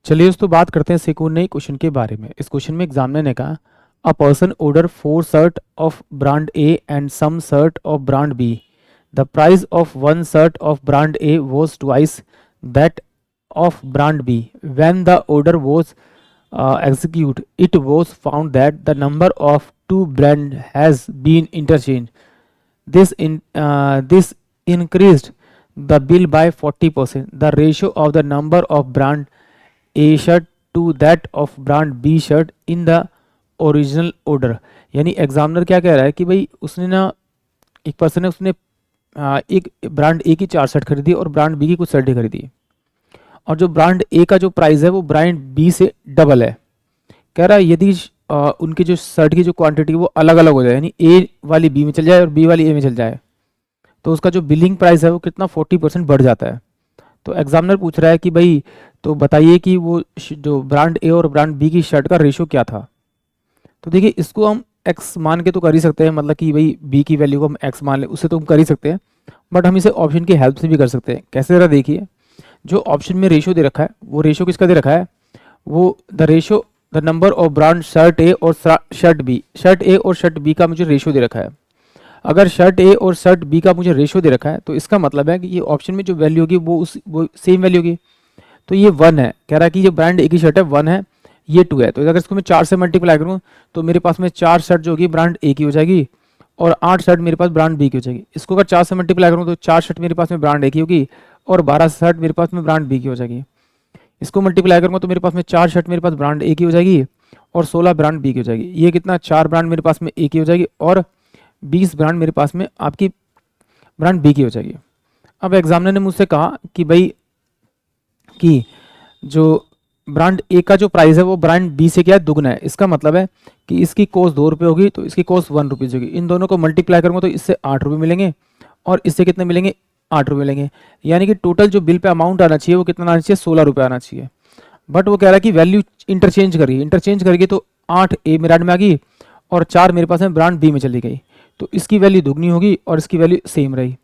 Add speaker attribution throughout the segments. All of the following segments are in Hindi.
Speaker 1: चलिए दोस्तों बात करते हैं सेकंड नए क्वेश्चन के बारे में। इस क्वेश्चन में एग्जामिनर ने कहा a person order 4 shirt of brand A and some shirt of brand B. The price of one shirt of brand A was twice that of brand B. When the order was execute it was found that the number of two brand has been interchanged. This increased the bill by 40%. The ratio of the number of brand A shirt to that of brand B shirt in the original order. यानी एग्जामिनर क्या कह रहा है कि भाई उसने ना एक पर्सन ने उसने एक ब्रांड ए की 4 शर्ट खरीदी और ब्रांड बी की कुछ शर्टें खरीदी, और जो ब्रांड ए का जो प्राइस है वो ब्रांड बी से डबल है। कह रहा है यदि उनकी जो शर्ट की जो क्वांटिटी वो अलग अलग हो जाए, यानी ए वाली बी में चल जाए और बी वाली ए में चल जाए, तो उसका जो बिलिंग प्राइस है वो कितना 40% बढ़ जाता है। तो एग्जामिनर पूछ रहा है कि भाई तो बताइए कि वो जो ब्रांड ए और ब्रांड बी की शर्ट का रेशो क्या था। तो देखिए इसको हम एक्स मान के तो कर ही सकते हैं, मतलब कि भाई बी की वैल्यू को हम एक्स मान लें, उससे तो हम कर ही सकते हैं, बट हम इसे ऑप्शन की हेल्प से भी कर सकते हैं। कैसे जरा देखिए, जो ऑप्शन में रेशो दे रखा है वो रेशो किसका दे रखा है, वो the ratio the number of brand shirt A और शर्ट बी, शर्ट ए और शर्ट बी का मुझे रेशो दे रखा है। अगर शर्ट ए और शर्ट बी का मुझे रेशो दे रखा है तो इसका मतलब है कि ये ऑप्शन में जो वैल्यू होगी वो सेम वैल्यू होगी। तो ये 1 है, कह रहा है कि ये ब्रांड ए की शर्ट है 1 है, ये 2 है। तो अगर इसको मैं 4 से मल्टीप्लाई करूँ तो मेरे पास में 4 शर्ट जो होगी ब्रांड ए की हो जाएगी और 8 शर्ट मेरे पास ब्रांड बी की हो जाएगी। इसको अगर 4 से मल्टीप्लाई करूँ तो 4 शर्ट मेरे पास में ब्रांड ए की होगी और 12 शर्ट मेरे पास में ब्रांड बी की हो जाएगी। इसको मल्टीप्लाई करूँगा तो मेरे पास में 4 शर्ट मेरे पास ब्रांड ए की हो जाएगी और 16 ब्रांड बी की हो जाएगी। ये कितना 4 ब्रांड मेरे पास में ए की हो जाएगी और 20 ब्रांड मेरे पास में आपकी ब्रांड बी की हो जाएगी। अब एग्जामिनर ने मुझसे कहा कि भाई कि जो ब्रांड ए का जो प्राइस है वो ब्रांड बी से क्या है, दुगना है। इसका मतलब है कि इसकी कॉस्ट 2 रुपये होगी तो इसकी कॉस्ट 1 रुपीज़ होगी। इन दोनों को मल्टीप्लाई करूँगा तो इससे 8 रुपये मिलेंगे और इससे कितने मिलेंगे, 8 रुपये मिलेंगे। यानी कि टोटल जो बिल पे अमाउंट आना चाहिए वो कितना आना चाहिए, 16 रुपये आना चाहिए। बट वो कह रहा है कि वैल्यू इंटरचेंज करेगी तो 8 ए ब्रांड में आ गई और 4 मेरे पास में ब्रांड बी में चली गई, तो इसकी वैल्यू दुगनी होगी और इसकी वैल्यू सेम रही।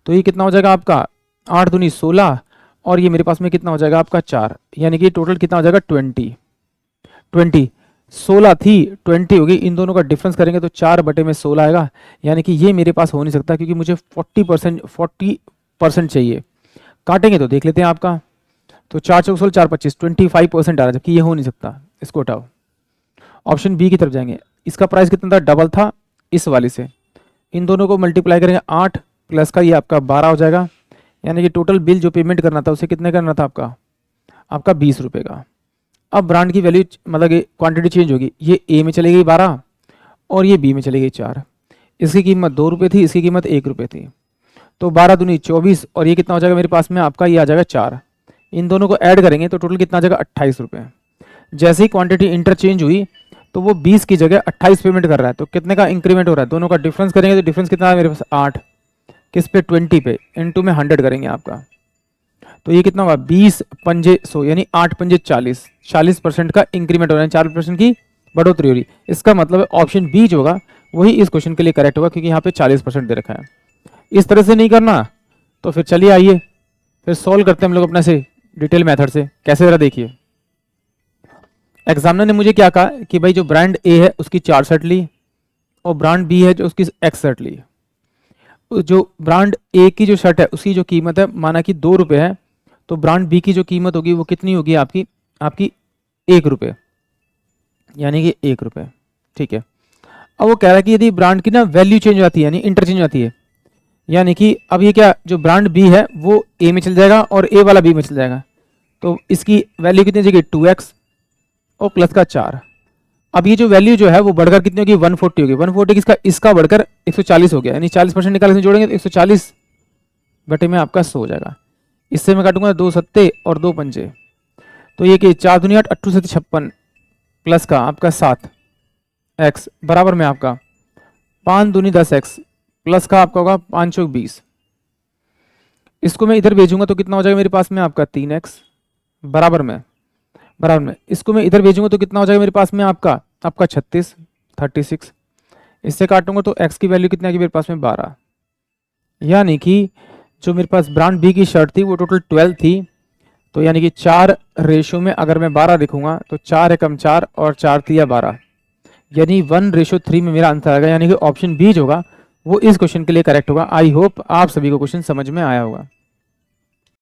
Speaker 1: तो ये कितना हो जाएगा आपका 8 दूनी 16 और ये मेरे पास में कितना हो जाएगा आपका 4, यानी कि टोटल कितना हो जाएगा 20। 16 थी 20 होगी, इन दोनों का डिफरेंस करेंगे तो 4/16 आएगा। यानी कि ये मेरे पास हो नहीं सकता क्योंकि मुझे 40% चाहिए। काटेंगे तो देख लेते हैं आपका, तो 4 चौक 16 4 25 25% आ रहा है, जबकि ये हो नहीं सकता। इसको हटाओ, ऑप्शन बी की तरफ जाएंगे। इसका प्राइस कितना था, डबल था इस वाली से। इन दोनों को मल्टीप्लाई करेंगे 8 प्लस का ये आपका 12 हो जाएगा। यानी कि टोटल बिल जो पेमेंट करना था उसे कितने करना था आपका 20 रुपये का। अब ब्रांड की वैल्यू मतलब कि क्वांटिटी चेंज होगी, ये ए में चली गई 12 और ये बी में चली गई 4। इसकी कीमत 2 रुपये थी, इसकी कीमत 1 रुपये थी, तो 12 दूनी 24 और ये कितना हो जाएगा मेरे पास में आपका, ये आ जाएगा 4। इन दोनों को ऐड करेंगे तो टोटल कितना आ जाएगा 28 रुपये। जैसे ही क्वांटिटी इंटरचेंज हुई तो वो 20 की जगह 28 पेमेंट कर रहा है, तो कितने का इंक्रीमेंट हो रहा है, दोनों का डिफरेंस करेंगे तो डिफरेंस कितना है मेरे पास 8, किस पे 20 पे, इनटू में 100 करेंगे आपका, तो ये कितना होगा 20 पंजे 100 यानी 8 पंजे 40, 40% का इंक्रीमेंट हो रहा है, 4% की बढ़ोतरी हो रही। इसका मतलब है ऑप्शन बी जो होगा वही इस क्वेश्चन के लिए करेक्ट होगा क्योंकि यहाँ पे 40% दे रखा है। इस तरह से नहीं करना तो फिर चलिए आइए फिर सॉल्व करते हैं हम लोग अपने से डिटेल मेथड से। कैसे जरा देखिए, एग्जामिनर ने मुझे क्या कहा कि भाई जो ब्रांड ए है उसकी 4 शर्ट ली और ब्रांड बी है जो उसकी एक्स शर्ट ली। जो ब्रांड ए की जो शर्ट है उसकी जो कीमत है माना कि 2 रुपये है, तो ब्रांड बी की जो कीमत होगी वो कितनी होगी आपकी 1 रुपये, यानी कि 1 रुपये। ठीक है, अब वो कह रहा है कि यदि ब्रांड की ना वैल्यू चेंज आती है यानी इंटरचेंज आती है, यानी कि अब ये क्या जो ब्रांड बी है वो ए में चल जाएगा और ए वाला बी में चल जाएगा, तो इसकी वैल्यू कितनी हो जाएगी 2x और प्लस का 4। अब ये जो वैल्यू जो है वो बढ़कर कितनी होगी 140 होगी। 140 किसका, इसका बढ़कर 140 हो गया, यानी 40% निकाल इसमें जोड़ेंगे तो 140 बटे में आपका 100 हो जाएगा। इससे मैं काटूंगा 2 सत्ते और 2 पंजे, तो ये कि 4 दूनी 8 8 सत्ते 56 प्लस का आपका 7x बराबर में आपका 5 दूनी 10x प्लस का आपका होगा 5 चौक 20। इसको मैं इधर भेजूंगा तो कितना हो जाएगा मेरे पास में आपका 3x बराबर में इसको मैं इधर भेजूंगा तो कितना हो जाएगा मेरे पास में आपका 36। इससे काटूंगा तो x की वैल्यू कितनी आएगी मेरे पास में 12, यानी कि जो मेरे पास ब्रांड बी की शर्ट थी वो टोटल 12 थी, तो यानी कि 4 रेशो में अगर मैं 12 लिखूंगा तो 4 एकम 4 और 4 तिया 12, यानी 1:3 में मेरा आंसर आएगा, यानी कि ऑप्शन बी जो होगा वो इस क्वेश्चन के लिए करेक्ट होगा। आई होप आप सभी को क्वेश्चन समझ में आया होगा।